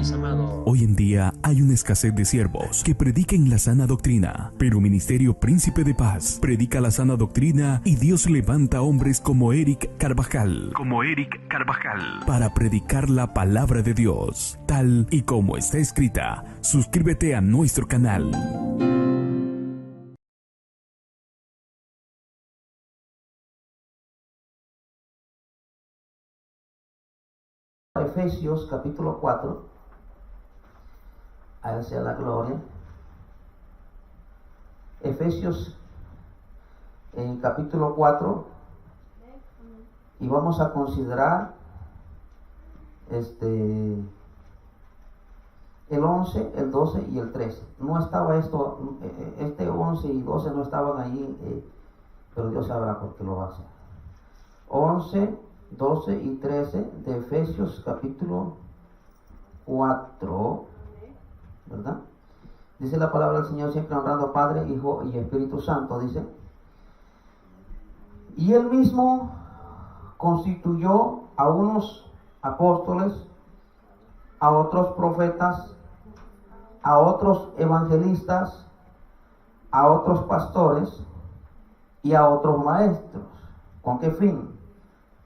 mis amados. Hoy en día hay una escasez de siervos que prediquen la sana doctrina, pero Ministerio Príncipe de Paz predica la sana doctrina y Dios levanta hombres como Eric Carvajal, para predicar la palabra de Dios, tal y como está escrita. Suscríbete a nuestro canal. Efesios capítulo 4, a él sea la gloria. Efesios en capítulo 4, y vamos a considerar el 11, el 12 y el 13. No estaba esto, 11 y 12 no estaban ahí, pero Dios sabrá por qué lo va a hacer. 11, 12 y 13 de Efesios capítulo 4, ¿verdad? Dice la palabra del Señor, siempre honrando a Padre, Hijo y Espíritu Santo, dice: y Él mismo constituyó a unos apóstoles, a otros profetas, a otros evangelistas, a otros pastores y a otros maestros. ¿Con qué fin?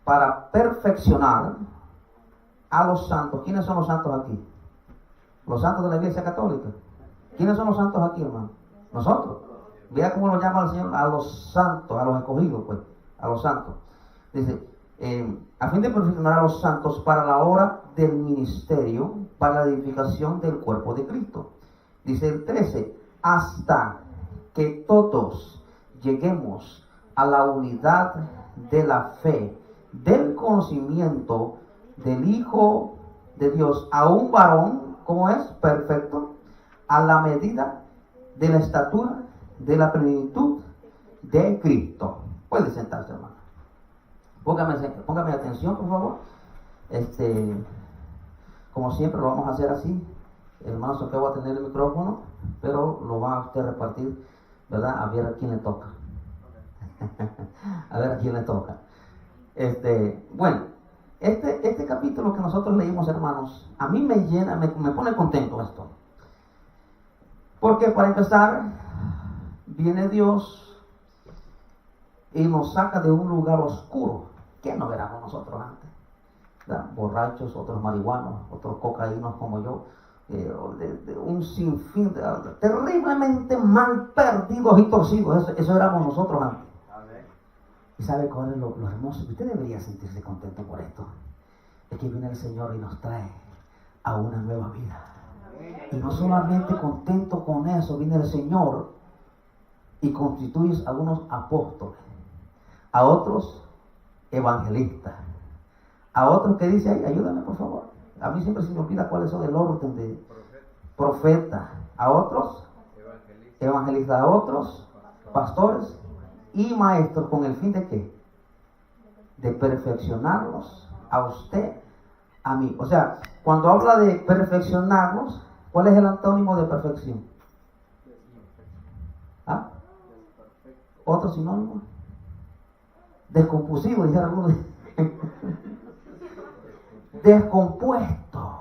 Para perfeccionar a los santos. ¿Quiénes son los santos aquí? Los santos de la Iglesia Católica. ¿Quiénes son los santos aquí, hermano? Nosotros. Vea cómo lo llama el Señor a los santos, a los escogidos, pues, a los santos. Dice, a fin de perfeccionar a los santos para la obra del ministerio, para la edificación del cuerpo de Cristo. Dice el 13, hasta que todos lleguemos a la unidad de la fe, del conocimiento del Hijo de Dios, a un varón, ¿cómo es? Perfecto, a la medida de la estatura de la plenitud de Cristo. Puede sentarse, hermano. Póngame atención, por favor. Como siempre lo vamos a hacer así. El hermano Soqueo va a tener el micrófono, pero lo va a usted repartir, ¿verdad? A ver a quién le toca. A ver a quién le toca. Bueno, este capítulo que nosotros leímos, hermanos, a mí me llena, me pone contento esto. Porque para empezar, viene Dios y nos saca de un lugar oscuro que no éramos nosotros antes, ¿verdad? Borrachos, otros marihuanos, otros cocaínos como yo, de un sinfín, terriblemente mal perdidos y torcidos. Eso éramos nosotros antes. ¿Y sabe cuál es lo hermoso? Usted debería sentirse contento por esto. Es que viene el Señor y nos trae a una nueva vida. Y no solamente contento con eso, viene el Señor y constituye a unos apóstoles, a otros evangelistas, a otros que dice ahí, ayúdame por favor. A mí siempre se me olvida cuáles son el orden de profeta, a otros evangelistas, a otros pastores y maestros, con el fin de ¿qué? De perfeccionarlos a usted, a mí. O sea, cuando habla de perfeccionarlos, ¿cuál es el antónimo de perfección? ¿Ah? ¿Otro sinónimo? Descompusivo, dijeron algunos. Descompuesto.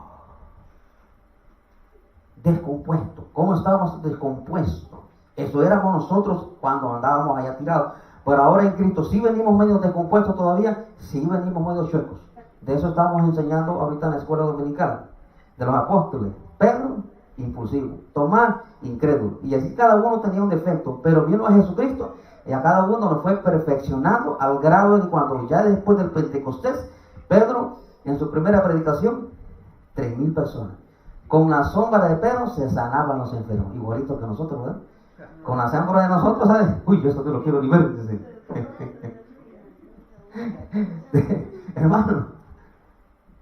¿Cómo estábamos descompuestos? Eso éramos nosotros cuando andábamos allá tirados. Pero ahora en Cristo, ¿sí venimos medio descompuestos todavía? Sí venimos medio chuecos. De eso estamos enseñando ahorita en la escuela dominical. De los apóstoles. Pedro, impulsivo. Tomás, incrédulo. Y así cada uno tenía un defecto. Pero vino a Jesucristo y a cada uno nos fue perfeccionando al grado de cuando ya después del Pentecostés, Pedro, en su primera predicación, 3,000 personas. Con la sombra de Pedro se sanaban los enfermos. Igualito que nosotros, ¿verdad? Con la sombra de nosotros, ¿sabes? Uy, yo esto te lo quiero ni ver. Hermano,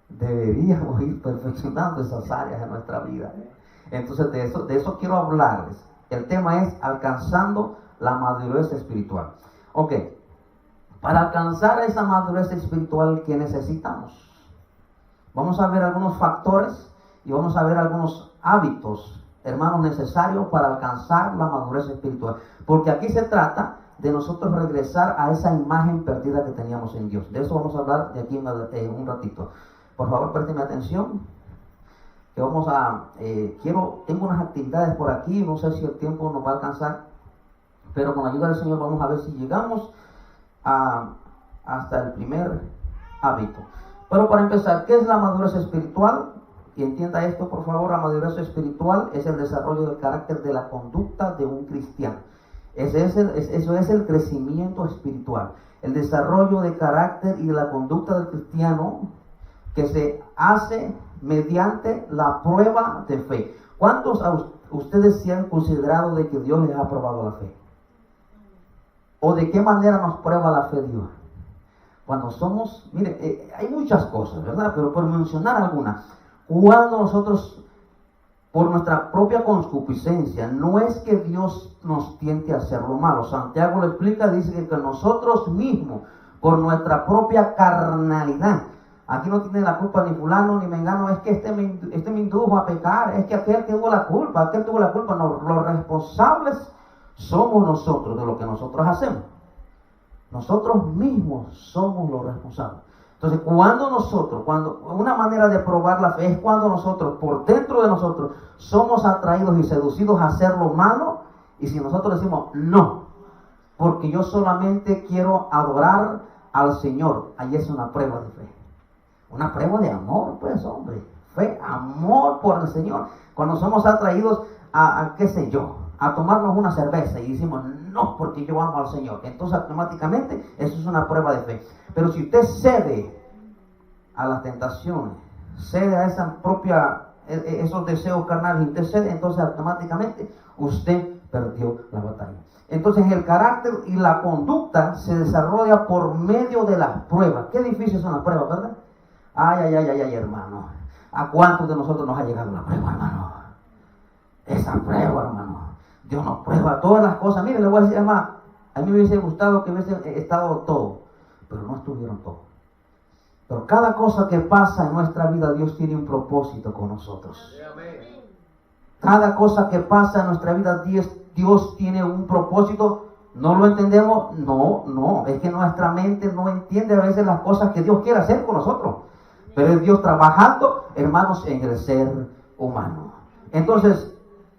deberíamos ir perfeccionando esas áreas de nuestra vida. Entonces, de eso quiero hablarles. El tema es alcanzando la madurez espiritual. Ok, para alcanzar esa madurez espiritual, ¿qué necesitamos? Vamos a ver algunos factores y vamos a ver algunos hábitos, hermanos, necesarios para alcanzar la madurez espiritual. Porque aquí se trata de nosotros regresar a esa imagen perdida que teníamos en Dios. De eso vamos a hablar de aquí en un ratito. Por favor, présteme atención. que vamos a, tengo unas actividades por aquí, no sé si el tiempo nos va a alcanzar, pero con la ayuda del Señor vamos a ver si llegamos hasta el primer hábito. Pero para empezar, ¿qué es la madurez espiritual? Y entienda esto, por favor. La madurez espiritual es el desarrollo del carácter de la conducta de un cristiano. Eso es el crecimiento espiritual, el desarrollo de carácter y de la conducta del cristiano, que se hace mediante la prueba de fe. ¿Cuántos ustedes se han considerado de que Dios les ha probado la fe? ¿O de qué manera nos prueba la fe Dios? Cuando somos, mire, hay muchas cosas, ¿verdad? Pero por mencionar algunas, cuando nosotros, por nuestra propia concupiscencia, no es que Dios nos tiente a hacer lo malo. Santiago lo explica, dice que nosotros mismos, por nuestra propia carnalidad, aquí no tiene la culpa ni fulano ni mengano, es que este me indujo a pecar, es que aquel tuvo la culpa, no, los responsables somos nosotros de lo que nosotros hacemos. Nosotros mismos somos los responsables. Entonces, cuando una manera de probar la fe es cuando nosotros, por dentro de nosotros, somos atraídos y seducidos a hacer lo malo, y si nosotros decimos no, porque yo solamente quiero adorar al Señor, ahí es una prueba de fe. Una prueba de amor, pues, hombre. Fe, amor por el Señor. Cuando somos atraídos a qué sé yo, a tomarnos una cerveza y decimos no, porque yo amo al Señor, entonces automáticamente eso es una prueba de fe. Pero si usted cede a las tentaciones, cede a esos deseos carnales, y usted cede, entonces automáticamente usted perdió la batalla. Entonces el carácter y la conducta se desarrolla por medio de las pruebas. Qué difíciles son las pruebas, ¿verdad? Ay, hermano. ¿A cuántos de nosotros nos ha llegado la prueba, hermano? Esa prueba, hermano. Dios nos prueba todas las cosas. Mire, le voy a decir, hermano, a mí me hubiese gustado que hubiese estado todo, pero no estuvieron todos. Pero cada cosa que pasa en nuestra vida, Dios tiene un propósito con nosotros. Cada cosa que pasa en nuestra vida, Dios tiene un propósito. ¿No lo entendemos? No. Es que nuestra mente no entiende a veces las cosas que Dios quiere hacer con nosotros. Pero es Dios trabajando, hermanos, en el ser humano. Entonces,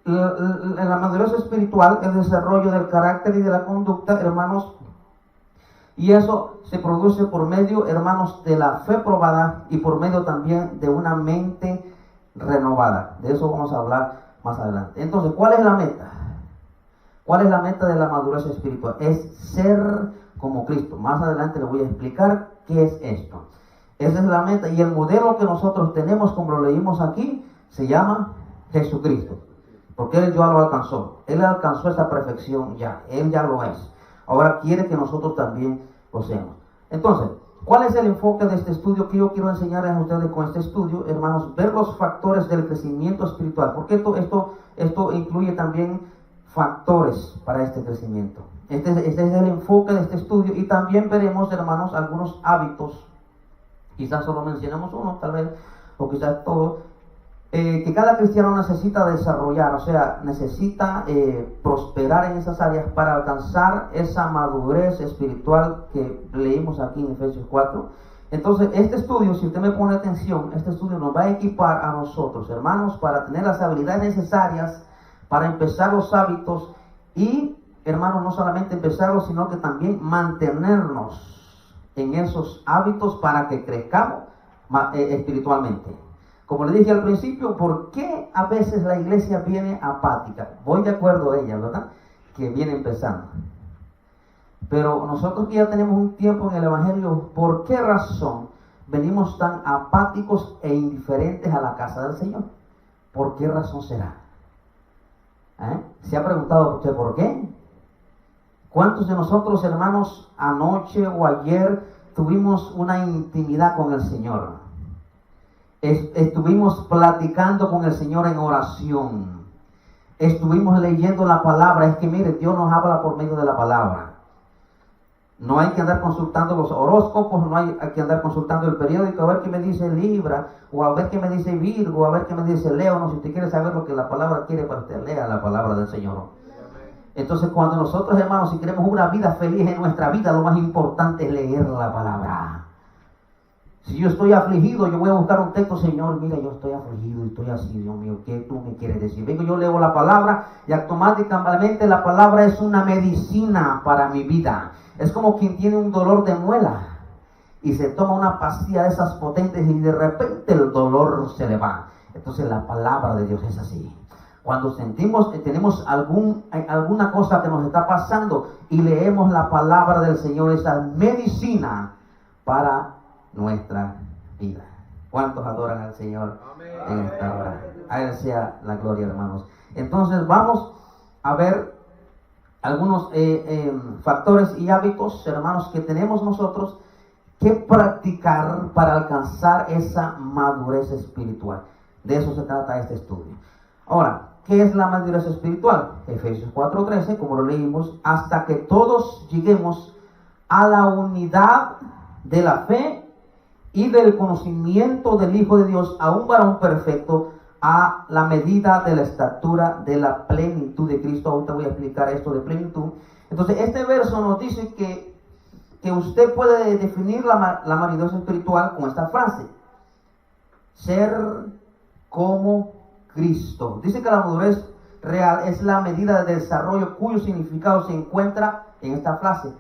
en la madurez espiritual, el desarrollo del carácter y de la conducta, hermanos, y eso se produce por medio, hermanos, de la fe probada y por medio también de una mente renovada. De eso vamos a hablar más adelante. Entonces, ¿cuál es la meta? ¿Cuál es la meta de la madurez espiritual? Es ser como Cristo. Más adelante les voy a explicar qué es esto. Esa es la meta, y el modelo que nosotros tenemos, como lo leímos aquí, se llama Jesucristo. Porque Él ya lo alcanzó. Él alcanzó esa perfección ya. Él ya lo es. Ahora quiere que nosotros también lo seamos. Entonces, ¿cuál es el enfoque de este estudio que yo quiero enseñarles a ustedes con este estudio? Hermanos, ver los factores del crecimiento espiritual. Porque esto incluye también factores para este crecimiento. Este es el enfoque de este estudio. Y también veremos, hermanos, algunos hábitos. Quizás solo mencionamos uno, tal vez, o quizás todos, que cada cristiano necesita desarrollar, o sea, necesita prosperar en esas áreas para alcanzar esa madurez espiritual que leímos aquí en Efesios 4. Entonces, este estudio, si usted me pone atención, este estudio nos va a equipar a nosotros, hermanos, para tener las habilidades necesarias para empezar los hábitos y, hermanos, no solamente empezarlos, sino que también mantenernos en esos hábitos para que crezcamos espiritualmente. Como le dije al principio, ¿por qué a veces la iglesia viene apática? Voy de acuerdo a ella, ¿verdad? Que viene empezando. Pero nosotros que ya tenemos un tiempo en el Evangelio, ¿por qué razón venimos tan apáticos e indiferentes a la casa del Señor? ¿Por qué razón será? ¿Se ha preguntado usted por qué? ¿Cuántos de nosotros, hermanos, anoche o ayer tuvimos una intimidad con el Señor? Estuvimos platicando con el Señor en oración. Estuvimos leyendo la palabra. Es que mire, Dios nos habla por medio de la palabra. No hay que andar consultando los horóscopos, no hay que andar consultando el periódico a ver qué me dice Libra, o a ver qué me dice Virgo, a ver qué me dice Leo. No, si usted quiere saber lo que la palabra quiere para usted, lea la palabra del Señor. Entonces, cuando nosotros, hermanos, si queremos una vida feliz en nuestra vida, lo más importante es leer la palabra. Si yo estoy afligido, yo voy a buscar un texto, Señor, mira, yo estoy afligido y estoy así, Dios mío, ¿qué tú me quieres decir? Vengo, yo leo la palabra y automáticamente la palabra es una medicina para mi vida. Es como quien tiene un dolor de muela y se toma una pastilla de esas potentes y de repente el dolor se le va. Entonces la palabra de Dios es así. Cuando sentimos que tenemos alguna cosa que nos está pasando y leemos la palabra del Señor, esa medicina para nuestra vida. ¿Cuántos adoran al Señor en esta hora? A Él sea la gloria, hermanos. Entonces vamos a ver algunos factores y hábitos, hermanos, que tenemos nosotros que practicar para alcanzar esa madurez espiritual. De eso se trata este estudio. Ahora, ¿qué es la madurez espiritual? Efesios 4:13, como lo leímos, hasta que todos lleguemos a la unidad de la fe y del conocimiento del Hijo de Dios, a un varón perfecto, a la medida de la estatura de la plenitud de Cristo. Ahorita voy a explicar esto de plenitud. Entonces, este verso nos dice que usted puede definir la madurez espiritual con esta frase: ser como Cristo. Dice que la madurez real es la medida de desarrollo cuyo significado se encuentra en esta frase: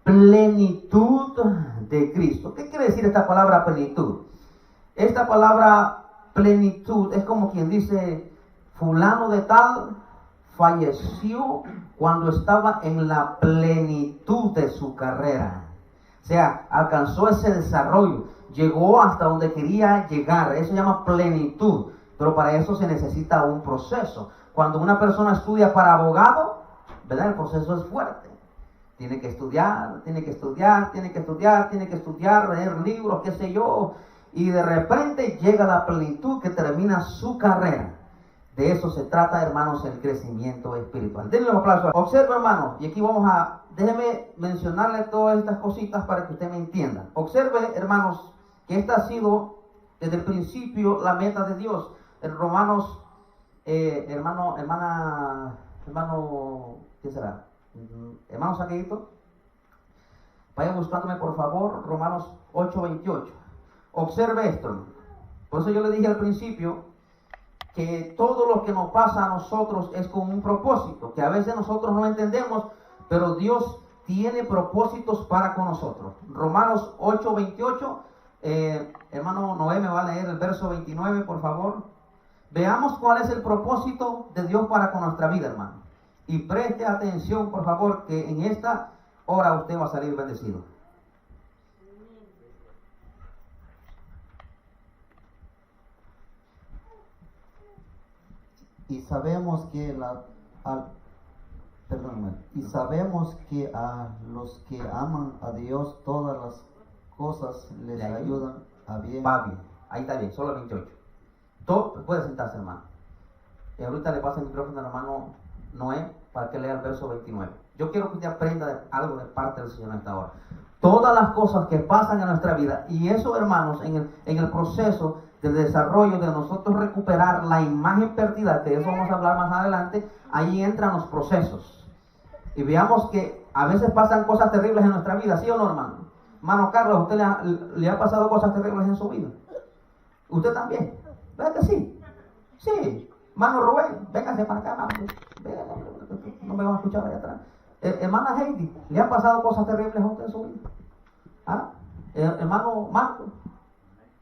plenitud de Cristo. ¿Qué quiere decir esta palabra plenitud? Esta palabra plenitud es como quien dice: fulano de tal falleció cuando estaba en la plenitud de su carrera. O sea, alcanzó ese desarrollo, llegó hasta donde quería llegar. Eso se llama plenitud. Pero para eso se necesita un proceso. Cuando una persona estudia para abogado, ¿verdad? El proceso es fuerte. Tiene que estudiar, leer libros, qué sé yo. Y de repente llega la plenitud que termina su carrera. De eso se trata, hermanos, el crecimiento espiritual. Denle un aplauso. Observe, hermanos, y aquí déjeme mencionarle todas estas cositas para que usted me entienda. Observe, hermanos, que esta ha sido desde el principio la meta de Dios. En Romanos, hermano, ¿qué será? Hermano Saqueito, vaya buscándome por favor, Romanos 8:28. Observe esto. Por eso yo le dije al principio que todo lo que nos pasa a nosotros es con un propósito, que a veces nosotros no entendemos, pero Dios tiene propósitos para con nosotros. Romanos 8:28, hermano Noé me va a leer el verso 29, por favor. Veamos cuál es el propósito de Dios para con nuestra vida, hermano. Y preste atención, por favor, que en esta hora usted va a salir bendecido. Y sabemos que a los que aman a Dios todas las cosas les ayudan a bien. Va bien, ahí está bien, solo 28. Puede sentarse, hermano. Y ahorita le paso el micrófono al hermano Noé para que lea el verso 29. Yo quiero que usted aprenda algo de parte del Señor en esta hora. Todas las cosas que pasan en nuestra vida, y eso, hermanos, en el proceso del desarrollo de nosotros recuperar la imagen perdida, que de eso vamos a hablar más adelante, ahí entran los procesos. Y veamos que a veces pasan cosas terribles en nuestra vida, ¿sí o no, hermano? Hermano Carlos, ¿a usted le ha pasado cosas terribles en su vida? ¿Usted también? ¿Verdad que sí? Sí. Hermano Rubén, véngase para acá, hermano. No me van a escuchar allá atrás. Hermana Heidi, ¿le han pasado cosas terribles a usted en su vida? ¿Ah? Hermano Marco,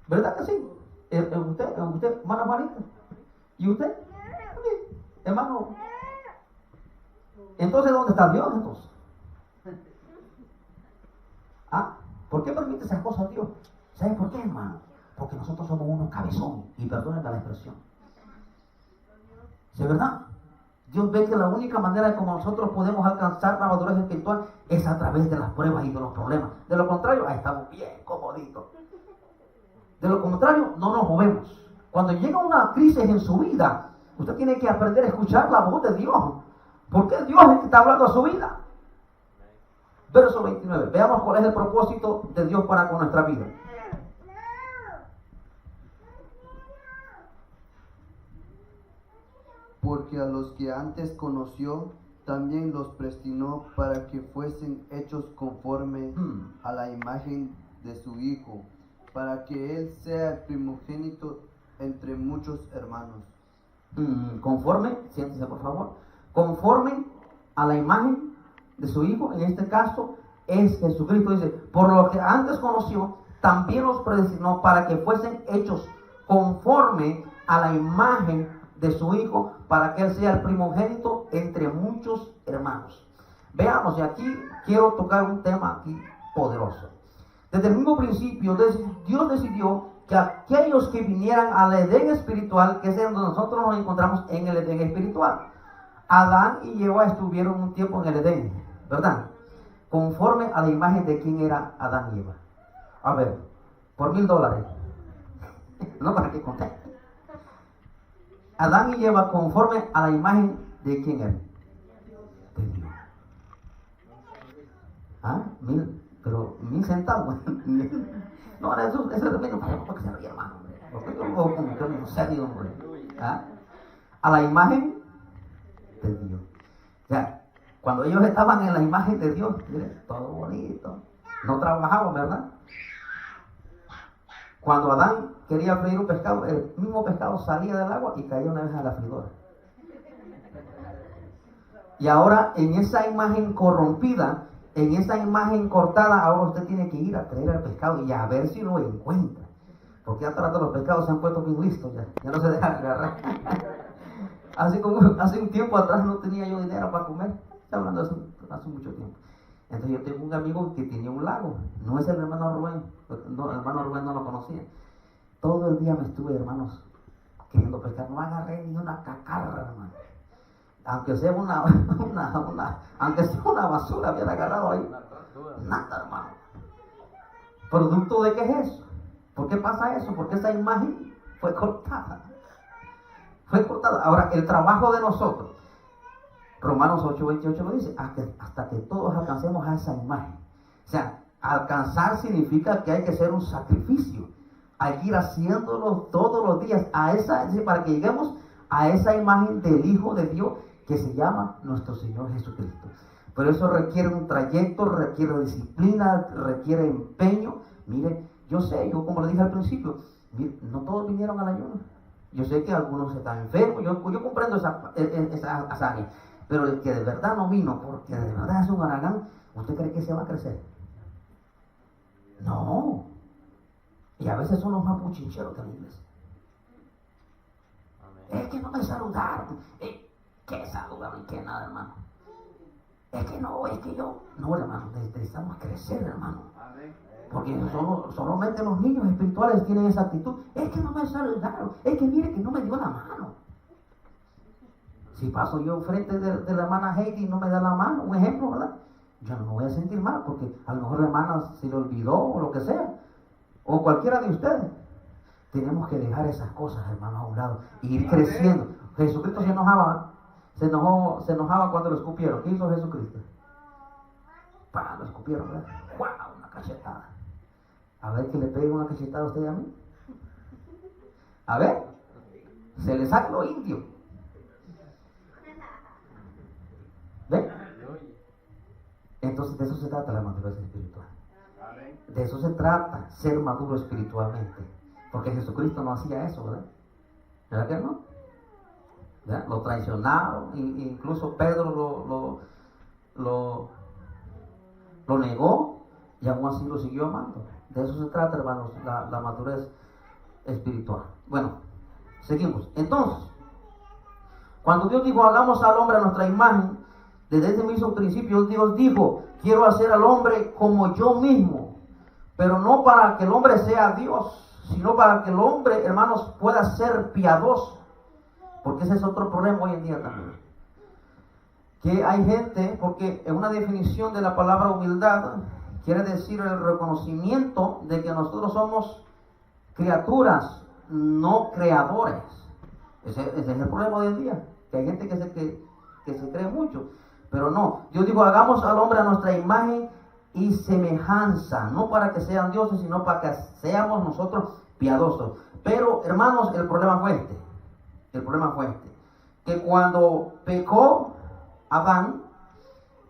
¿verdad que sí? Usted, hermana Juanita. ¿Y usted? Hermano. Entonces, ¿dónde está Dios entonces? ¿Ah? ¿Por qué permite esas cosas Dios? ¿Sabe por qué, hermano? Porque nosotros somos unos cabezones, y perdónenme la expresión. ¿Sí es verdad? Dios ve que la única manera de como nosotros podemos alcanzar la madurez espiritual es a través de las pruebas y de los problemas. De lo contrario, ahí estamos bien comoditos. De lo contrario, no nos movemos. Cuando llega una crisis en su vida, usted tiene que aprender a escuchar la voz de Dios. Porque Dios es el que está hablando a su vida. Verso 29. Veamos cuál es el propósito de Dios para con nuestra vida. Porque a los que antes conoció, también los predestinó para que fuesen hechos conforme a la imagen de su Hijo, para que él sea el primogénito entre muchos hermanos. Conforme, siéntese por favor, conforme a la imagen de su Hijo, en este caso es Jesucristo. Dice, por lo que antes conoció, también los predestinó para que fuesen hechos conforme a la imagen de su Hijo, para que él sea el primogénito entre muchos hermanos. Veamos, y aquí quiero tocar un tema aquí poderoso. Desde el mismo principio, Dios decidió que aquellos que vinieran al Edén espiritual, que es donde nosotros nos encontramos en el Edén espiritual. Adán y Eva estuvieron un tiempo en el Edén, ¿verdad? Conforme a la imagen de quién era Adán y Eva. A ver, por $1000. No para que conté. Adán y Eva conforme a la imagen de quién eran. De Dios. ¿Ah? Pero 1000 centavos. No, eso es lo menos para que se ríe, hermano. Porque yo como que no serio, hombre. ¿Ah? A la imagen de Dios. O sea, cuando ellos estaban en la imagen de Dios, miren, todo bonito. No trabajaban, ¿verdad? Cuando Adán quería freír un pescado, el mismo pescado salía del agua y caía una vez a la freidora. Y ahora en esa imagen corrompida, en esa imagen cortada, ahora usted tiene que ir a traer el pescado y a ver si lo encuentra. Porque ya trato los pescados se han puesto bien listos, ya no se dejan agarrar. Hace un tiempo atrás no tenía yo dinero para comer. Estoy hablando hace mucho tiempo. Entonces yo tengo un amigo que tenía un lago. No es el hermano Rubén. No, el hermano Rubén no lo conocía. Todo el día me estuve, hermanos, queriendo pescar. No agarré ni una cacarra, hermano. Aunque sea aunque sea una basura, había agarrado ahí. Nada, hermano. ¿Producto de qué es eso? ¿Por qué pasa eso? Porque esa imagen fue cortada. Fue cortada. Ahora, el trabajo de nosotros, Romanos 8:28 lo dice, hasta que todos alcancemos a esa imagen. O sea, alcanzar significa que hay que hacer un sacrificio. Hay que ir haciéndolo todos los días para que lleguemos a esa imagen del Hijo de Dios que se llama nuestro Señor Jesucristo. Pero eso requiere un trayecto, requiere disciplina, requiere empeño. Mire, yo como le dije al principio, mire, no todos vinieron al ayuno. Yo sé que algunos están enfermos, yo comprendo esa hazaña. Pero el que de verdad no vino, porque de verdad es un haragán, ¿usted cree que se va a crecer? No. Y a veces son los más puchincheros de la iglesia. Es que no me saludaron. ¿Qué saludaron? ¿Qué nada, hermano? Es que yo. No, hermano, necesitamos crecer, hermano. Porque solamente los niños espirituales tienen esa actitud. Es que no me saludaron. Es que mire que no me dio la mano. Si paso yo frente de la hermana Heidi y no me da la mano, un ejemplo, ¿verdad? Yo no me voy a sentir mal porque a lo mejor la hermana se le olvidó o lo que sea. O cualquiera de ustedes. Tenemos que dejar esas cosas, hermanos, a un lado e ir creciendo. Jesucristo se enojaba cuando lo escupieron. ¿Qué hizo Jesucristo? Lo escupieron, ¿verdad? ¡Wow! Una cachetada. A ver que le peguen una cachetada a usted y a mí. A ver, se le saca lo indio. ¿Ven? Entonces de eso se trata la madurez espiritual. De eso se trata, ser maduro espiritualmente. Porque Jesucristo no hacía eso, ¿verdad? ¿Verdad que no? ¿Verdad? Lo traicionaron, incluso Pedro lo negó y aún así lo siguió amando. De eso se trata, hermanos, la madurez espiritual. Bueno, seguimos. Entonces, cuando Dios dijo, hagamos al hombre a nuestra imagen, desde ese mismo principio Dios dijo, quiero hacer al hombre como yo mismo, pero no para que el hombre sea Dios, sino para que el hombre, hermanos, pueda ser piadoso. Porque ese es otro problema hoy en día también. Que hay gente, porque en una definición de la palabra humildad, quiere decir el reconocimiento de que nosotros somos criaturas, no creadores. Ese es el problema hoy en día. Que hay gente que se cree mucho. Pero no, Dios dijo, hagamos al hombre a nuestra imagen y semejanza, no para que sean dioses, sino para que seamos nosotros piadosos. Pero, hermanos, el problema fue este, que cuando pecó Adán,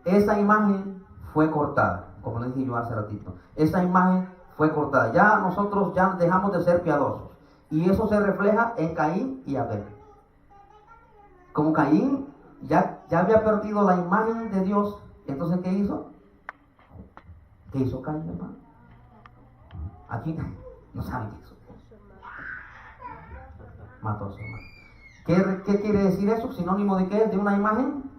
esa imagen fue cortada, como le dije yo hace ratito. Esa imagen fue cortada. Ya nosotros ya dejamos de ser piadosos. Y eso se refleja en Caín y Abel. Como Caín ya había perdido la imagen de Dios, entonces ¿qué hizo? ¿Qué hizo Caín, hermano? Aquí no saben qué hizo. Mató a su hermano. ¿Qué quiere decir eso? ¿Sinónimo de qué? ¿De una imagen?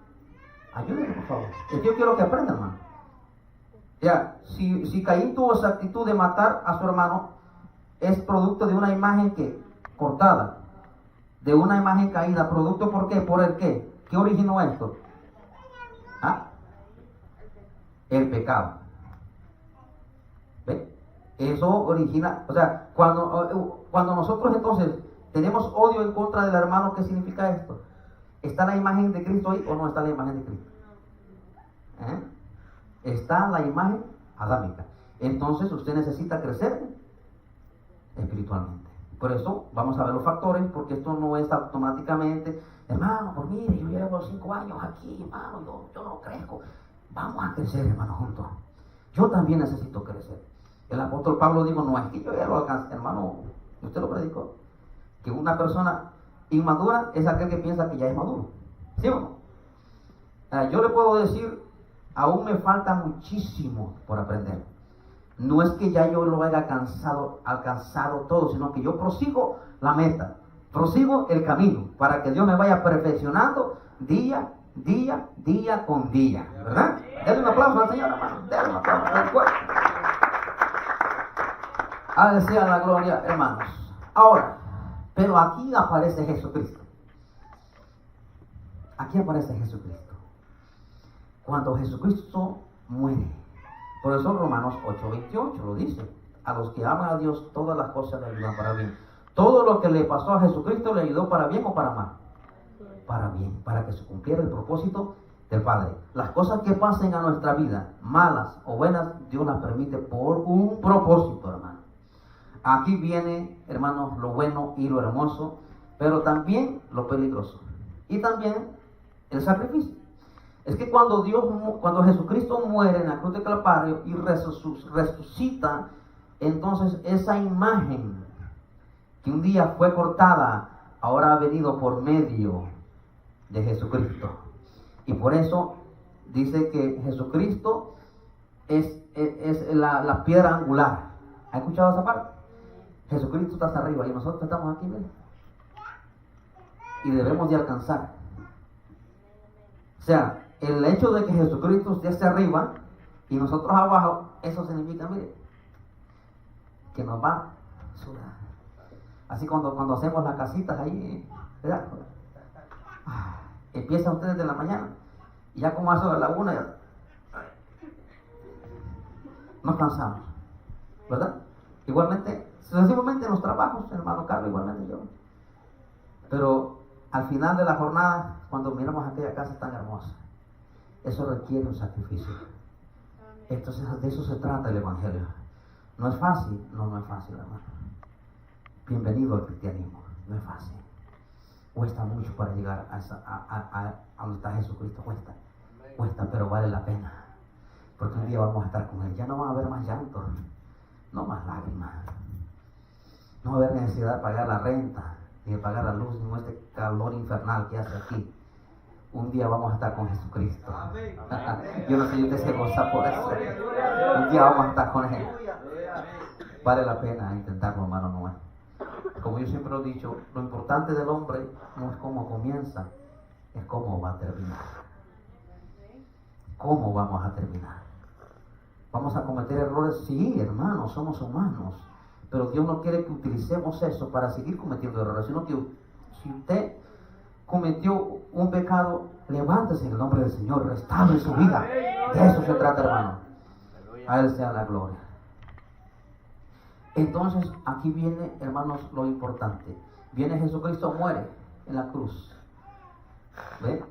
Ayúdenme, por favor. Es que yo quiero que aprendan, hermano. Ya, si Caín tuvo esa actitud de matar a su hermano, es producto de una imagen que cortada, de una imagen caída. ¿Producto por qué? ¿Por el qué? ¿Qué originó esto? ¿Ah? El pecado. ¿Ve? Eso origina, o sea, cuando nosotros entonces tenemos odio en contra del hermano, ¿qué significa esto? ¿Está la imagen de Cristo ahí o no está la imagen de Cristo? Está la imagen adámica. Entonces usted necesita crecer espiritualmente. Por eso vamos a ver los factores, porque esto no es automáticamente, hermano, pues mire, yo llevo 5 años aquí, hermano, yo no crezco. Vamos a crecer, hermano, juntos. Yo también necesito crecer. El apóstol Pablo dijo, no es que yo ya lo alcance, hermano, usted lo predicó, que una persona inmadura es aquel que piensa que ya es maduro. ¿Sí o no? Yo le puedo decir, aún me falta muchísimo por aprender. No es que ya yo lo haya alcanzado todo, sino que yo prosigo la meta, prosigo el camino, para que Dios me vaya perfeccionando día con día, ¿verdad? Denle un aplauso al Señor, hermano. Denle un aplauso al cuerpo. A sea la gloria, hermanos. Ahora, pero aquí aparece Jesucristo. Aquí aparece Jesucristo. Cuando Jesucristo muere. Por eso Romanos 8:28 lo dice. A los que aman a Dios, todas las cosas le ayudan para bien. Todo lo que le pasó a Jesucristo le ayudó para bien o para mal. Para bien, para que se cumpliera el propósito del Padre. Las cosas que pasen a nuestra vida, malas o buenas, Dios las permite por un propósito, hermano. Aquí viene, hermanos, lo bueno y lo hermoso, pero también lo peligroso. Y también el sacrificio. Es que cuando Jesucristo muere en la cruz de Calvario y resucita, entonces esa imagen que un día fue cortada, ahora ha venido por medio de Jesucristo. Y por eso dice que Jesucristo es la piedra angular. ¿Ha escuchado esa parte? Jesucristo está hacia arriba y nosotros estamos aquí, ¿ven? Y debemos de alcanzar. O sea, el hecho de que Jesucristo esté hacia arriba y nosotros abajo, eso significa, mire, que nos va a sudar. Así cuando hacemos las casitas ahí, ¿verdad? Empiezan ustedes de la mañana y ya como eso de la 1 ya nos cansamos, ¿verdad? Igualmente, sucesivamente en los trabajos, hermano Carlos, igualmente yo. Pero al final de la jornada, cuando miramos aquella casa tan hermosa, eso requiere un sacrificio. Entonces de eso se trata el Evangelio. ¿No es fácil? No es fácil, hermano. Bienvenido al cristianismo. No es fácil. Cuesta mucho para llegar a donde está Jesucristo. Cuesta, pero vale la pena. Porque un día vamos a estar con Él. Ya no va a haber más llanto, no más lágrimas. No va a haber necesidad de pagar la renta, ni de pagar la luz, ni este calor infernal que hace aquí. Un día vamos a estar con Jesucristo. Yo no sé si usted se goza por eso. Un día vamos a estar con Él. Vale la pena intentarlo, hermano, no es. Como yo siempre lo he dicho, lo importante del hombre no es cómo comienza, es cómo va a terminar. ¿Cómo vamos a terminar? ¿Vamos a cometer errores? Sí, hermanos, somos humanos. Pero Dios no quiere que utilicemos eso para seguir cometiendo errores, sino que si usted cometió un pecado, levántese en el nombre del Señor, restaure su vida. De eso se trata, hermano. A Él sea la gloria. Entonces, aquí viene, hermanos, lo importante. Viene Jesucristo, muere en la cruz. ¿Ve?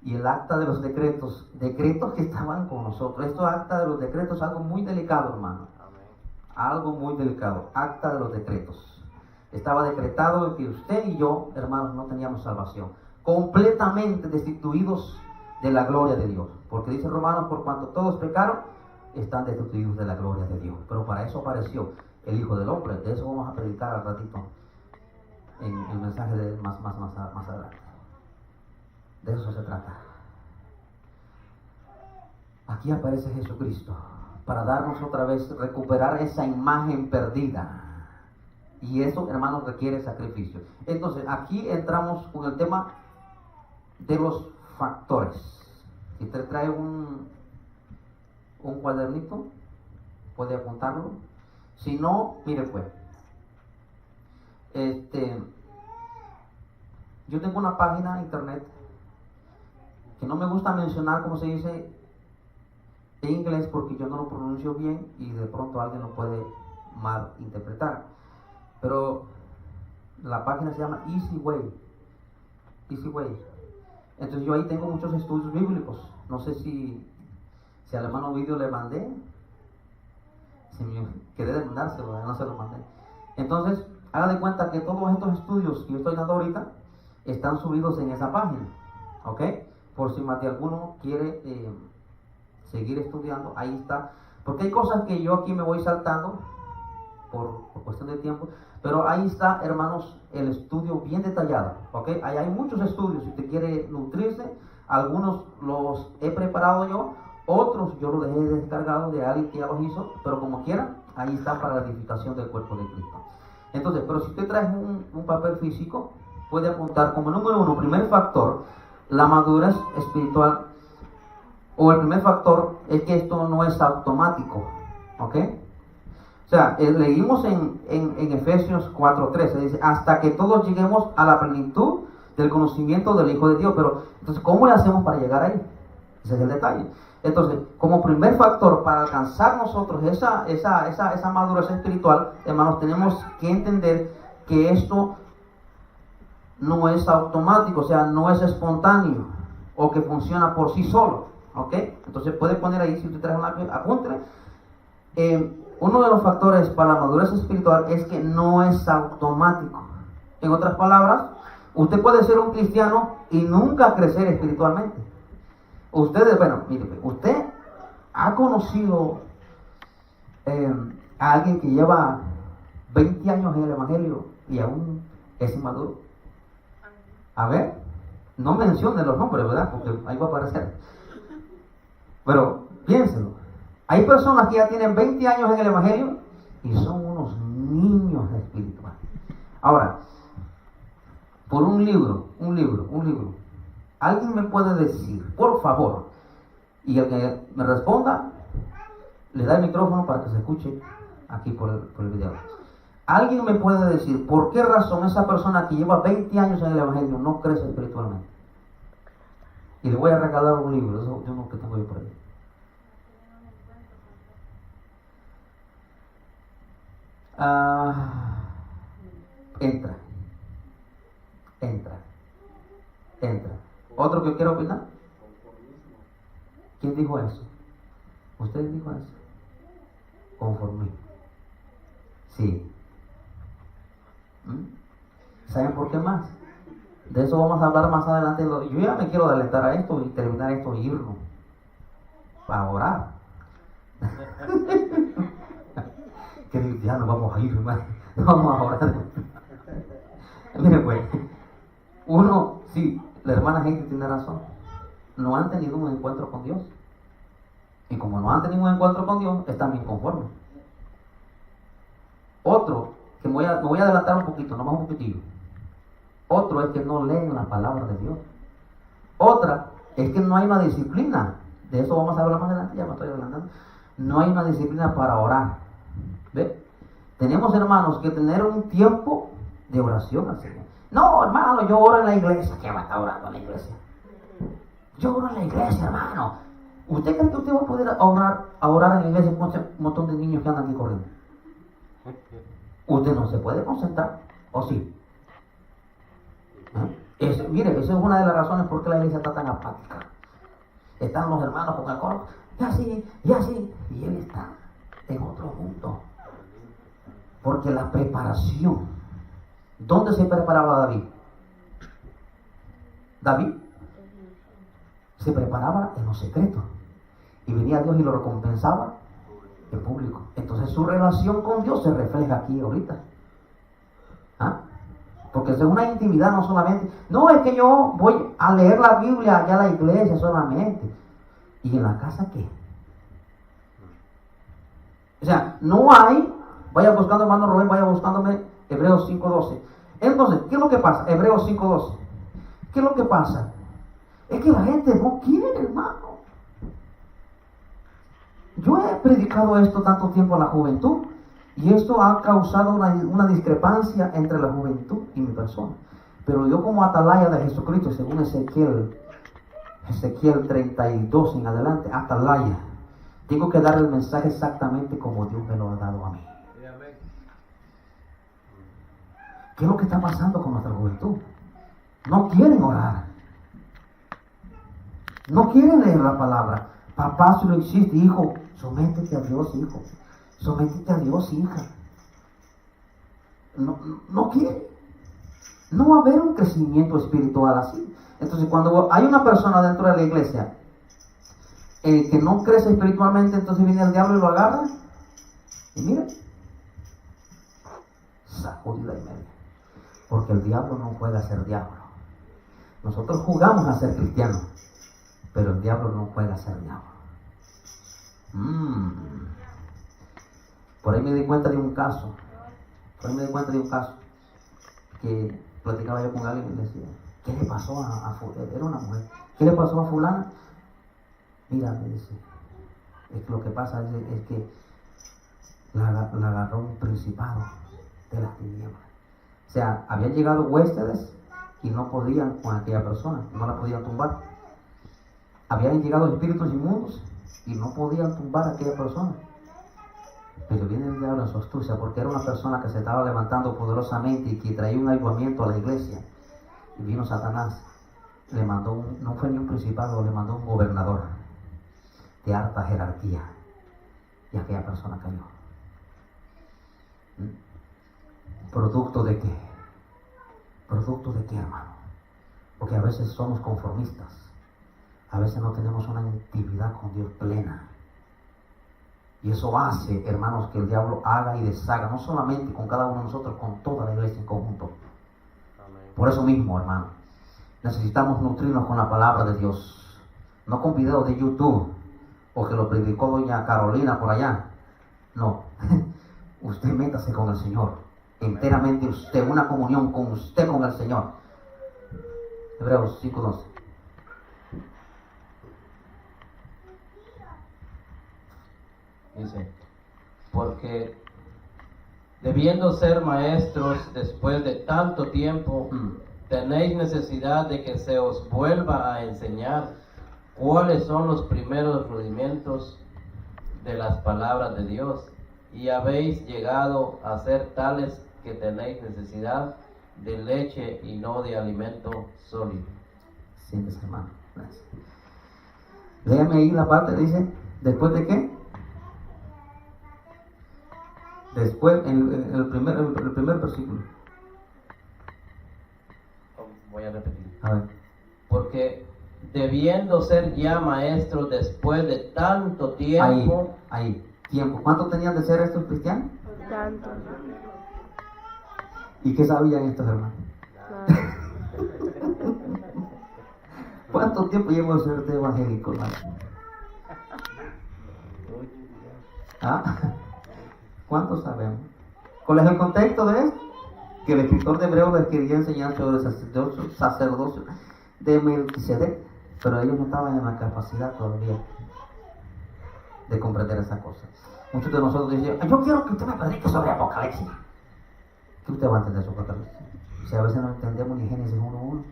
Y el acta de los decretos que estaban con nosotros. Esto acta de los decretos es algo muy delicado, hermano. Algo muy delicado. Acta de los decretos. Estaba decretado que usted y yo, hermanos, no teníamos salvación. Completamente destituidos de la gloria de Dios. Porque dice Romanos, por cuanto todos pecaron, están destituidos de la gloria de Dios. Pero para eso apareció el Hijo del Hombre. De eso vamos a predicar al ratito en el mensaje de más adelante. De eso se trata. Aquí aparece Jesucristo para darnos otra vez, recuperar esa imagen perdida. Y eso, hermanos, requiere sacrificio. Entonces, aquí entramos con el tema de los factores. Si usted trae un cuadernito, puede apuntarlo. Si no, mire pues, yo tengo una página de internet que no me gusta mencionar cómo se dice en inglés porque yo no lo pronuncio bien y de pronto alguien lo puede mal interpretar. Pero la página se llama Easy Way. Entonces yo ahí tengo muchos estudios bíblicos. No sé si al hermano Video le mandé. Si me quedé de mandárselo, no se lo mandé. Entonces, haga de cuenta que todos estos estudios que yo estoy dando ahorita están subidos en esa página. ¿Ok? Por si más de alguno quiere seguir estudiando, ahí está. Porque hay cosas que yo aquí me voy saltando por cuestión de tiempo. Pero ahí está, hermanos, el estudio bien detallado. ¿Ok? Ahí hay muchos estudios. Si usted quiere nutrirse, algunos los he preparado yo. Otros yo los dejé descargados de alguien que ya los hizo, pero como quiera, ahí está para la edificación del cuerpo de Cristo. Entonces, pero si usted trae un papel físico, puede apuntar como número 1, primer factor, la madurez espiritual, o el primer factor es que esto no es automático, ¿ok? O sea, leímos en Efesios 4:13, dice, hasta que todos lleguemos a la plenitud del conocimiento del Hijo de Dios, pero entonces, ¿cómo le hacemos para llegar ahí? Ese es el detalle. Entonces, como primer factor para alcanzar nosotros esa madurez espiritual, hermanos, tenemos que entender que esto no es automático, o sea, no es espontáneo o que funciona por sí solo, ¿ok? Entonces puede poner ahí, si usted trae un lápiz, apúntele. Uno de los factores para la madurez espiritual es que no es automático. En otras palabras, usted puede ser un cristiano y nunca crecer espiritualmente. Ustedes, bueno, mire, usted ha conocido a alguien que lleva 20 años en el Evangelio y aún es inmaduro. A ver, no mencione los nombres, ¿verdad? Porque ahí va a aparecer. Pero piénselo. Hay personas que ya tienen 20 años en el Evangelio y son unos niños espirituales. Ahora, por un libro. ¿Alguien me puede decir, por favor? Y el que me responda, le da el micrófono para que se escuche aquí por el video. ¿Alguien me puede decir por qué razón esa persona que lleva 20 años en el Evangelio no crece espiritualmente? Y le voy a regalar un libro, eso yo no que tengo yo por ahí. Entra. ¿Otro que quiera opinar? ¿Quién dijo eso? ¿Usted dijo eso? Conformismo. Sí. ¿Saben por qué más? De eso vamos a hablar más adelante. Yo ya me quiero adelantar a esto y terminar esto y irnos para orar. Que ya nos vamos a ir, hermano. Vamos a orar. Mire pues, sí, la hermana Heidi tiene razón. No han tenido un encuentro con Dios. Y como no han tenido un encuentro con Dios, están inconformes. Otro, que me voy a adelantar un poquito, nomás un poquitillo. Otro es que no leen la palabra de Dios. Otra es que no hay una disciplina. De eso vamos a hablar más adelante, ya me estoy adelantando. No hay una disciplina para orar. ¿Ve? Tenemos, hermanos, que tener un tiempo de oración al Señor. No, hermano, yo oro en la iglesia. ¿Qué va a estar orando en la iglesia? Yo oro en la iglesia, hermano. ¿Usted cree que usted va a poder orar en la iglesia con un montón de niños que andan aquí corriendo? Usted no se puede concentrar, ¿o sí? Mire, esa es una de las razones por qué la iglesia está tan apática. Están los hermanos con el coro, y así, y él está en otro mundo. Porque la preparación, ¿dónde se preparaba David? David se preparaba en lo secreto. Y venía Dios y lo recompensaba En público. Entonces su relación con Dios se refleja aquí ahorita. ¿Ah? Porque es una intimidad, no solamente. No, es que yo voy a leer la Biblia allá a la iglesia solamente. ¿Y en la casa qué? O sea, no hay. Vaya buscando, hermano Rubén, vaya buscándome Hebreos 5:12. Entonces, ¿qué es lo que pasa? Hebreos 5:12. ¿Qué es lo que pasa? Es que la gente no quiere, hermano. Yo he predicado esto tanto tiempo a la juventud y esto ha causado una discrepancia entre la juventud y mi persona. Pero yo como atalaya de Jesucristo, según Ezequiel 32 en adelante, atalaya, tengo que dar el mensaje exactamente como Dios me lo ha dado a mí. ¿Qué es lo que está pasando con nuestra juventud? No quieren orar. No quieren leer la palabra. Papá, si lo hiciste, hijo, sométete a Dios, hijo. Sométete a Dios, hija. No quiere. No va a haber un crecimiento espiritual así. Entonces, cuando hay una persona dentro de la iglesia que no crece espiritualmente, entonces viene el diablo y lo agarra. Y mira, sacudida y media. Porque el diablo no juega a ser diablo. Nosotros jugamos a ser cristianos, pero el diablo no juega a ser diablo. Por ahí me di cuenta de un caso. Que platicaba yo con alguien y le decía, ¿qué le pasó a fulana? Era una mujer. ¿Qué le pasó a fulana? Mira, me dice, es que lo que pasa es que la agarró un principado de las tinieblas. O sea, habían llegado huéspedes y no podían con aquella persona, no la podían tumbar. Habían llegado espíritus inmundos y no podían tumbar a aquella persona. Pero viene el diablo en su astucia, porque era una persona que se estaba levantando poderosamente y que traía un avivamiento a la iglesia. Y vino Satanás, le mandó no fue ni un principado, le mandó un gobernador de alta jerarquía. Y aquella persona cayó. ¿Producto de qué? ¿Producto de qué, hermano? Porque a veces somos conformistas. A veces no tenemos una intimidad con Dios plena. Y eso hace, hermanos, que el diablo haga y deshaga, no solamente con cada uno de nosotros, con toda la iglesia en conjunto. Amén. Por eso mismo, hermano, necesitamos nutrirnos con la palabra de Dios. No con videos de YouTube, o que lo predicó doña Carolina por allá. No, usted métase con el Señor. Enteramente usted, una comunión con usted, con el Señor. Hebreos 5:12. Dice, porque debiendo ser maestros después de tanto tiempo, tenéis necesidad de que se os vuelva a enseñar cuáles son los primeros rudimentos de las palabras de Dios, y habéis llegado a ser tales que tenéis necesidad de leche y no de alimento sólido. Siéntese, hermano. Gracias. Léame ahí la parte, dice, ¿después de qué? Después, en el primer versículo. Voy a repetir. A ver. Porque debiendo ser ya maestros después de tanto tiempo. Ahí, tiempo. ¿Cuánto tenían de ser estos cristianos? Tanto. ¿Y qué sabían estos hermanos? ¿Cuánto tiempo llevo de ser evangélico, hermano? ¿Ah? ¿Cuántos sabemos? ¿Cuál es el contexto de esto? Que el escritor de Hebreos les quería enseñar sobre el sacerdocio de Melquisedec, pero ellos no estaban en la capacidad todavía de comprender esa cosa. Muchos de nosotros decían, yo quiero que usted me predique sobre Apocalipsis. ¿Qué usted va a entender sobre Apocalipsis? Si a veces no entendemos ni Génesis 1:1.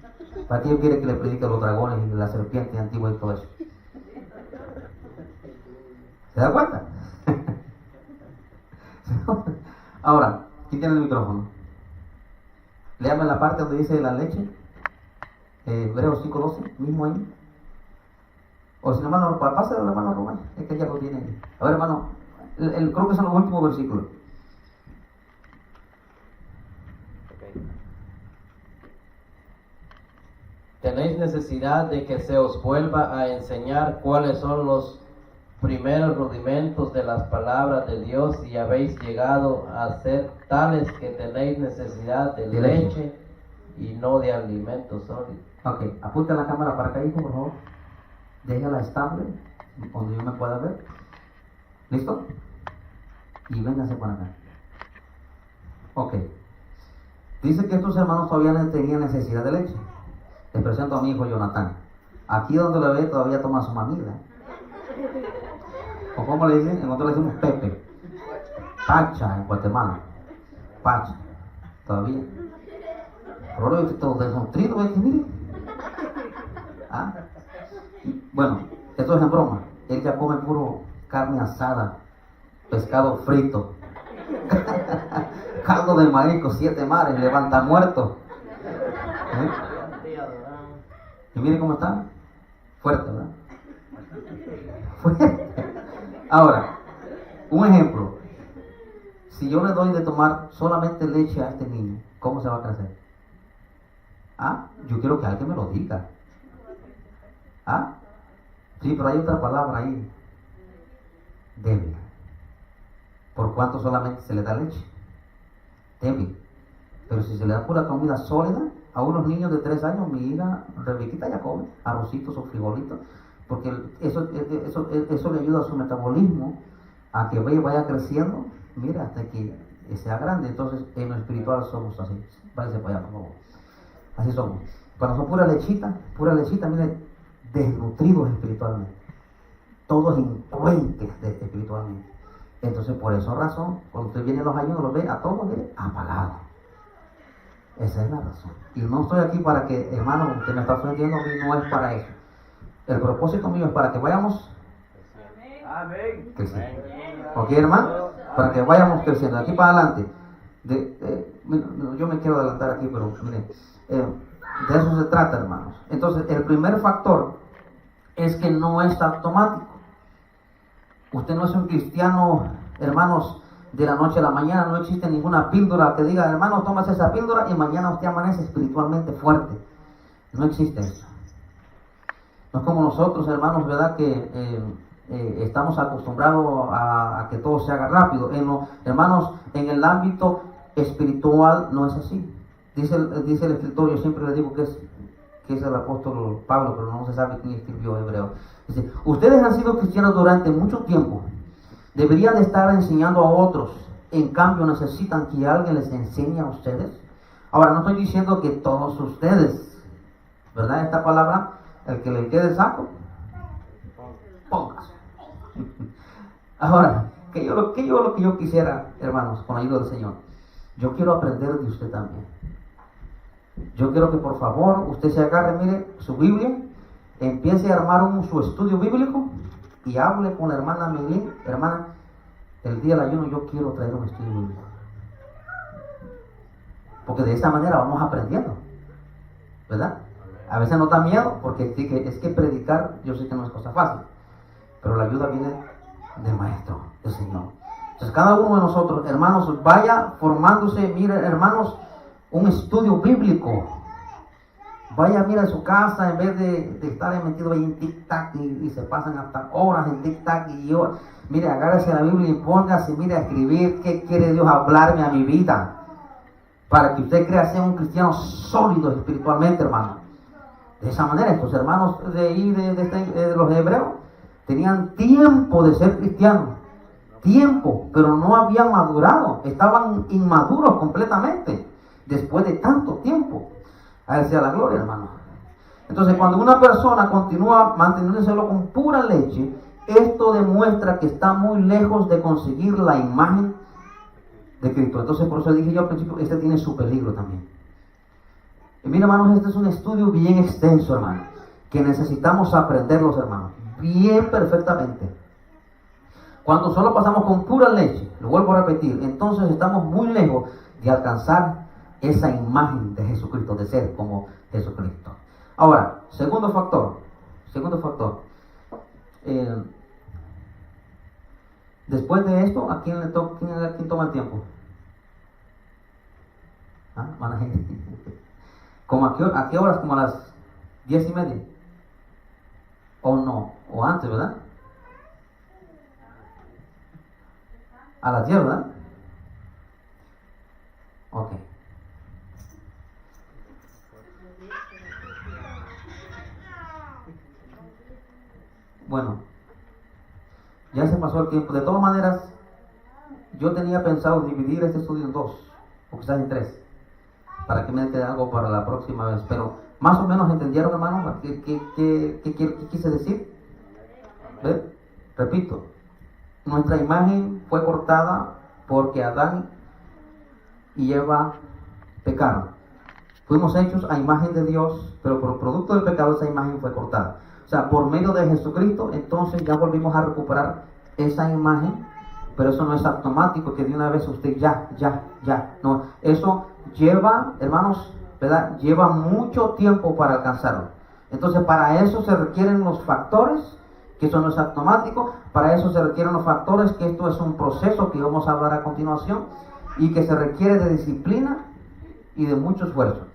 ¿Para qué yo quiere que le predique los dragones y la serpiente antigua y todo eso? ¿Se da cuenta? Ahora, ¿quién tiene el micrófono? Léame la parte donde dice la leche. Hebreos 5:12, mismo ahí. O si no, hermano, pásale al hermano Román, es que ya lo tiene ahí. A ver, hermano, creo que son los últimos versículos. Tenéis necesidad de que se os vuelva a enseñar cuáles son los primeros rudimentos de las palabras de Dios y habéis llegado a ser tales que tenéis necesidad de De leche. leche y no de alimento sólido. Ok, apunta la cámara para acá, hijo, por favor. Déjala estable, donde yo me pueda ver. ¿Listo? Y véngase para acá. Ok. Dice que estos hermanos todavía no tenían necesidad de leche. Les presento a mi hijo Jonathan. Aquí donde lo ve todavía toma su mamila. ¿O cómo le dicen? En otro le decimos Pepe. Pacha en Guatemala. Pacha. Todavía. Pero todo desnutrido, ¿ves? Mire. ¿Ah? Bueno, esto es en broma. Él ya come puro carne asada, pescado frito, caldo de marisco, 7 mares, levanta muertos. Y mire cómo está. Fuerte, ¿verdad? Fuerte. Ahora, un ejemplo. Si yo le doy de tomar solamente leche a este niño, ¿cómo se va a crecer? ¿Ah? Yo quiero que alguien me lo diga. ¿Ah? Sí, pero hay otra palabra ahí. Débil. ¿Por cuánto solamente se le da leche? Débil. Pero si se le da pura comida sólida, a unos niños de 3 años, mi hija Rebequita ya come arrocitos o frijolitos, porque eso le ayuda a su metabolismo a que vaya creciendo, mira, hasta que sea grande. Entonces, en lo espiritual somos así. Váyase para allá, por favor. Así somos. Cuando son pura lechita, mire, desnutridos espiritualmente. Todos influentes espiritualmente. Entonces, por esa razón, cuando usted viene a los ayunos, los ve a todos, mire, apagados. Esa es la razón. Y no estoy aquí para que, hermano, usted me está ofendiendo, a mí no es para eso. El propósito mío es para que vayamos creciendo. ¿Ok, hermano? Para que vayamos creciendo. De aquí para adelante. Yo me quiero adelantar aquí, pero mire, de eso se trata, hermanos. Entonces, el primer factor es que no es automático. Usted no es un cristiano, hermanos, de la noche a la mañana. No existe ninguna píldora que diga, hermano, tomas esa píldora y mañana usted amanece espiritualmente fuerte. No existe eso. No es como nosotros, hermanos, ¿verdad? Que estamos acostumbrados a que todo se haga rápido. Hermanos, en el ámbito espiritual no es así. Dice el escritor, yo siempre le digo que es el apóstol Pablo, pero no se sabe quién escribió Hebreo. Dice, ustedes han sido cristianos durante mucho tiempo. Deberían de estar enseñando a otros. En cambio, necesitan que alguien les enseñe a ustedes. Ahora, no estoy diciendo que todos ustedes, ¿verdad? Esta palabra, el que le quede saco, póngase. Ahora, lo que yo quisiera, hermanos, con la ayuda del Señor, yo quiero aprender de usted también. Yo quiero que por favor usted se agarre, mire, su Biblia, empiece a armar su estudio bíblico y hable con la hermana Melín. Hermana, el día del ayuno yo quiero traer un estudio bíblico. Porque de esta manera vamos aprendiendo, ¿verdad? A veces nos da miedo, porque es que predicar, yo sé que no es cosa fácil, pero la ayuda viene del Maestro, del Señor. Entonces cada uno de nosotros, hermanos, vaya formándose, mire, hermanos, un estudio bíblico. Vaya, mira, a su casa, en vez de estar metido ahí en tic-tac y se pasan hasta horas en tic-tac y horas. Mire, agárrese la Biblia y póngase, mire, a escribir qué quiere Dios hablarme a mi vida, para que usted crea ser un cristiano sólido espiritualmente, hermano. De esa manera, estos hermanos de los hebreos tenían tiempo de ser cristianos, pero no habían madurado, estaban inmaduros completamente, después de tanto tiempo. A él sea la gloria, hermano. Entonces, cuando una persona continúa manteniéndose con pura leche, esto demuestra que está muy lejos de conseguir la imagen de Cristo. Entonces, por eso dije yo al principio, este tiene su peligro también. Y mira, hermanos, este es un estudio bien extenso, hermano, que necesitamos aprenderlos, hermanos, bien perfectamente. Cuando solo pasamos con pura leche, lo vuelvo a repetir, entonces estamos muy lejos de alcanzar esa imagen de Jesucristo, de ser como Jesucristo. Ahora, segundo factor. Después de esto, ¿a quién toma el tiempo? ¿Ah? ¿A qué horas? Como a las 10:30. ¿O no? ¿O antes, verdad? A las 10, ¿verdad? Ok. Bueno, ya se pasó el tiempo. De todas maneras, yo tenía pensado dividir este estudio en 2, o quizás en 3, para que me quede algo para la próxima vez. Pero más o menos entendieron, hermanos, qué quise decir. ¿Ve? Repito, nuestra imagen fue cortada porque Adán y Eva pecaron. Fuimos hechos a imagen de Dios, pero por producto del pecado esa imagen fue cortada. O sea, por medio de Jesucristo, entonces ya volvimos a recuperar esa imagen, pero eso no es automático, que de una vez usted ya. No, eso lleva, hermanos, ¿verdad? Lleva mucho tiempo para alcanzarlo. Entonces, para eso se requieren los factores, que eso no es automático. Para eso se requieren los factores, que esto es un proceso que vamos a hablar a continuación, y que se requiere de disciplina y de mucho esfuerzo.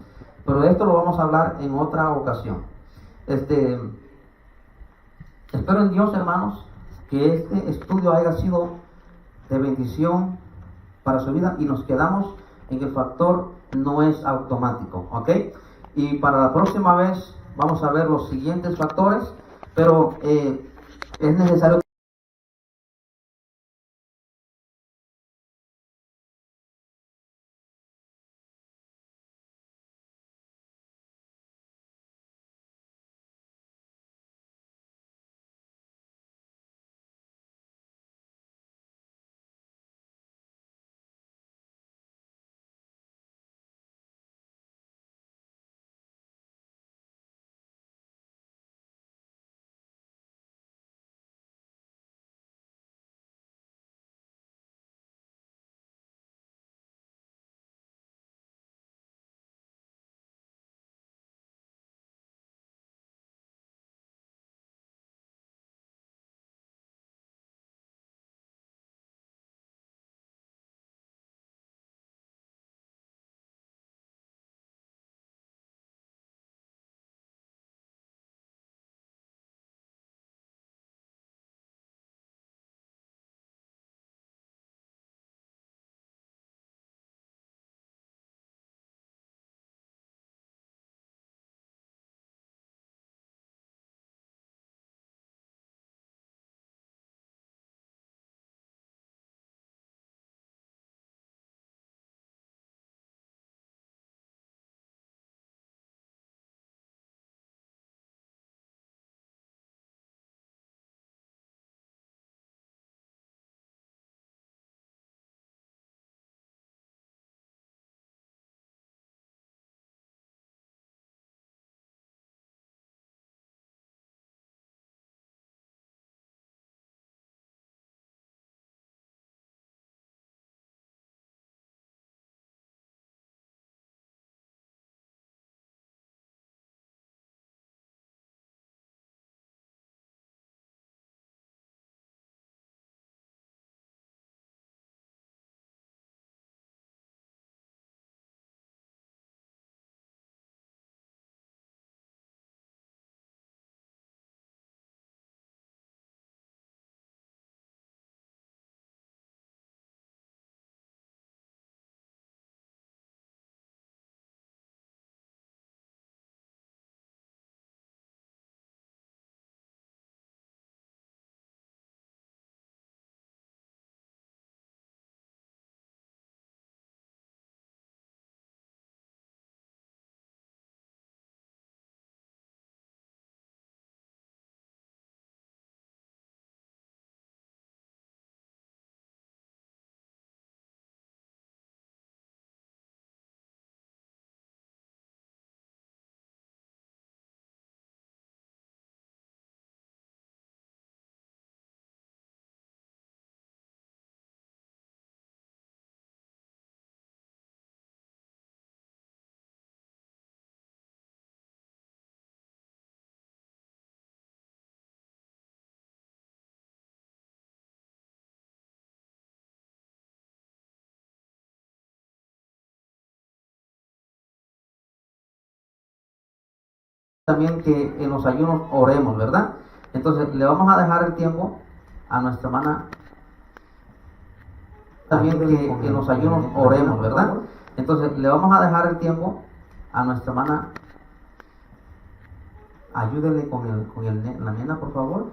Pero de esto lo vamos a hablar en otra ocasión. Espero en Dios, hermanos, que este estudio haya sido de bendición para su vida, y nos quedamos en que el factor no es automático, ¿ok? Y para la próxima vez vamos a ver los siguientes factores, pero es necesario también que en los ayunos oremos, ¿verdad? Entonces le vamos a dejar el tiempo a nuestra hermana también que en los ayunos oremos, ¿verdad? Entonces le vamos a dejar el tiempo a nuestra hermana. Ayúdenle con la nena, por favor.